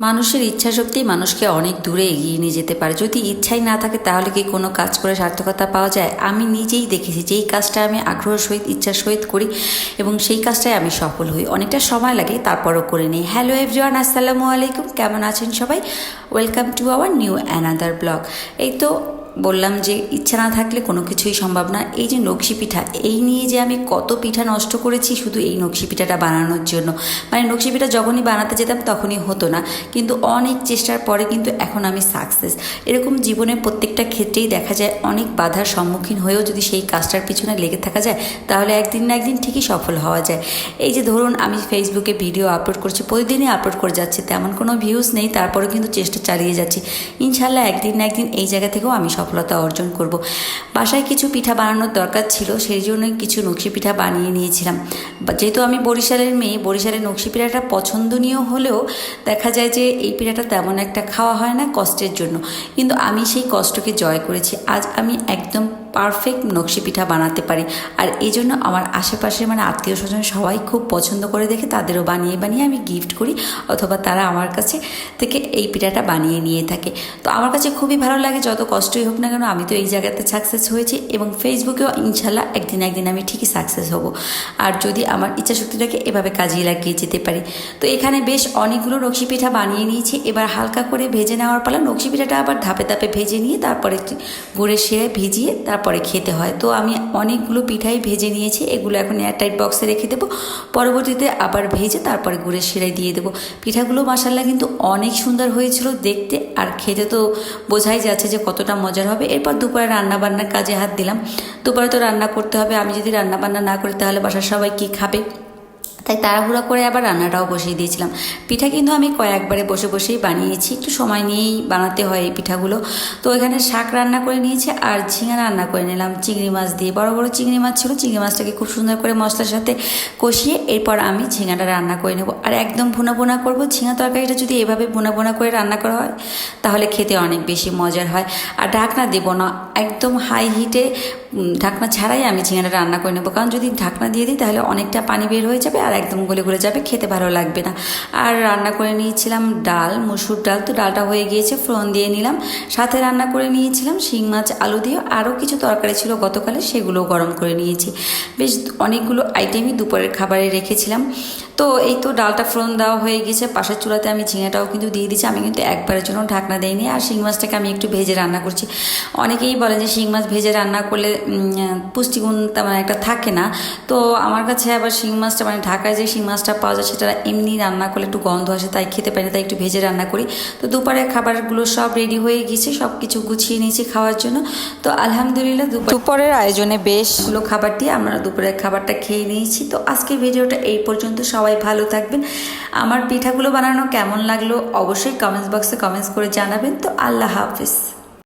মানুষের ইচ্ছাশক্তি মানুষকে অনেক দূরে এগিয়ে নিয়ে যেতে পারে। যদি ইচ্ছাই না থাকে তাহলে কি কোনো কাজ করে সার্থকতা পাওয়া যায়? আমি নিজেই দেখেছি যেই কাজটা আমি আগ্রহ সহিত ইচ্ছার সহিত করি এবং সেই কাজটাই আমি সফল হই। অনেকটা সময় লাগে তারপরও করে নিই। হ্যালো এভরিওয়ান, আসসালামু আলাইকুম, কেমন আছেন সবাই? Welcome to our new another blog. এই তো বললাম যে ইচ্ছা না থাকলে কোনো কিছুই সম্ভব না। এই যে নকশি পিঠা, এই নিয়ে যে আমি কত পিঠা নষ্ট করেছি শুধু এই নকশি পিঠাটা বানানোর জন্য। মানে নকশি পিঠা যখনই বানাতে যেতাম তখনই হতো না, কিন্তু অনেক চেষ্টার পরে কিন্তু এখন আমি সাকসেস। এরকম জীবনের প্রত্যেকটা ক্ষেত্রেই দেখা যায় অনেক বাধার সম্মুখীন হয়েও যদি সেই কাজটার পিছনে লেগে থাকা যায় তাহলে একদিন না একদিন ঠিকই সফল হওয়া যায়। এই যে ধরুন আমি ফেসবুকে ভিডিও আপলোড করছি, প্রতিদিনই আপলোড করে যাচ্ছি, তেমন কোনো ভিউজ নেই, তারপরেও কিন্তু চেষ্টা চালিয়ে যাচ্ছি। ইনশাল্লাহ একদিন না একদিন এই জায়গা থেকেও আমি সফলতা অর্জন করব। বাসায় কিছু পিঠা বানানোর দরকার ছিল, সেই জন্যই কিছু নকশি পিঠা বানিয়ে নিয়েছিলাম। যেহেতু আমি বরিশালের মেয়ে, বরিশালের নকশি পিঠাটা পছন্দনীয় হলেও দেখা যায় যে এই পিঠাটা তেমন একটা খাওয়া হয় না কষ্টের জন্য, কিন্তু আমি সেই কষ্টকে জয় করেছি। আজ আমি একদম পারফেক্ট নকশি পিঠা বানাতে পারি, আর এই জন্য আমার আশেপাশে মানে আত্মীয় স্বজন সবাই খুব পছন্দ করে দেখে তাদেরও বানিয়ে বানিয়ে আমি গিফট করি, অথবা তারা আমার কাছে থেকে এই পিঠাটা বানিয়ে নিয়ে থাকে। তো আমার কাছে খুবই ভালো লাগে, যত কষ্টই হোক না কেন আমি তো এই জায়গাতে সাকসেস হয়েছি এবং ফেসবুকেও ইনশাল্লাহ একদিন একদিন আমি ঠিকই সাকসেস হব, আর যদি আমার ইচ্ছাশক্তিটাকে এভাবে কাজে লাগিয়ে যেতে পারি। তো এখানে বেশ অনেকগুলো নকশি পিঠা বানিয়ে নিয়েছি, এবার হালকা করে ভেজে নেওয়ার পালা। নকশি পিঠাটা আবার ধাপে ধাপে ভেজে নিয়ে তারপরে গুড়ের শিরায় ভিজিয়ে তারপরে খেতে হয়। তো আমি অনেকগুলো পিঠাই ভেজে নিয়েছি, এগুলো এখন এয়ারটাইট বক্সে রেখে দেবো, পরবর্তীতে আবার ভেজে তারপরে গুড়ের শিরায় দিয়ে দেবো। পিঠাগুলো মাশাআল্লাহ কিন্তু অনেক সুন্দর হয়েছিল দেখতে, আর খেতে তো বোঝাই যাচ্ছে যে কতটা মজার হবে। এরপর দুপুরে রান্নাবান্নার কাজে হাত দিলাম। দুপুরে তো রান্না করতে হবে, আমি যদি রান্নাবান্না না করি তাহলে বাসার সবাই কী খাবে, তাই তাড়াহুড়া করে আবার রান্নাটাও বসিয়ে দিয়েছিলাম। পিঠা কিন্তু আমি কয়েকবারে বসে বসেই বানিয়েছি, একটু সময় নিয়েই বানাতে হয় এই পিঠাগুলো। তো এখানে শাক রান্না করে নিয়েছি আর ঝিঙা রান্না করে নিলাম চিংড়ি মাছ দিয়ে। বড় বড় চিংড়ি মাছ ছিল, চিংড়ি মাছটাকে খুব সুন্দর করে মশলার সাথে কষিয়ে এরপর আমি ঝিঙাটা রান্না করে নেব, আর একদম ভুনা ভুনা করব। ঝিঙা তরকারিটা যদি এভাবে ভুনা ভুনা করে রান্না করা হয় তাহলে খেতে অনেক বেশি মজার হয়। আর ঢাকনা দেব না, একদম হাই হিটে ঢাকনা ছাড়াই আমি ঝিঙাটা রান্না করে নেব, কারণ যদি ঢাকনা দিয়ে দিই তাহলে অনেকটা পানি বের হয়ে যাবে আর একদম গলে গলে যাবে, খেতে ভালো লাগবে না। আর রান্না করে নিয়েছিলাম ডাল, মসুর ডাল, তো ডালটা হয়ে গিয়েছে, ফোড়ন দিয়ে নিলাম। সাথে রান্না করে নিয়েছিলাম শিং মাছ আলু দিয়ে, আরও কিছু তরকারি ছিল গতকালে, সেগুলো গরম করে নিয়েছি। বেশ অনেকগুলো আইটেমই দুপুরের খাবারে রেখেছিলাম। তো এই তো ডালটা ফোড়ন দেওয়া হয়ে গেছে, পাশের চুলাতে আমি ঝিঙাটাও কিন্তু দিয়ে দিচ্ছি। আমি কিন্তু একবারের জন্য ঢাকনা দেইনি, আর শিং মাছটাকে আমি একটু ভেজে রান্না করছি। অনেকেই বলে যে শিং মাছ ভেজে রান্না করলে পুষ্টিগুণ তেমন একটা থাকে না, তো আমার কাছে আবার শিং মাছটা মানে ঢাকায় যে শিং মাছটা পাওয়া যায় সেটা এমনি রান্না করলে একটু গন্ধ আসে, তাই খেতে পারি না, তাই একটু ভেজে রান্না করি। তো দুপুরের খাবারগুলো সব রেডি হয়ে গেছে, সব কিছু গুছিয়ে নিয়েছি খাওয়ার জন্য। তো আলহামদুলিল্লাহ দুপুরের আয়োজনে বেশগুলো খাবার দিয়ে আমরা দুপুরের খাবারটা খেয়ে নিয়েছি। তো আজকের ভিডিওটা এই পর্যন্ত, সবাই ভালো থাকবেন। আমার পিঠাগুলো বানানো কেমন লাগলো অবশ্যই কমেন্টস বক্সে কমেন্টস করে জানাবেন। তো আল্লাহ হাফিজ।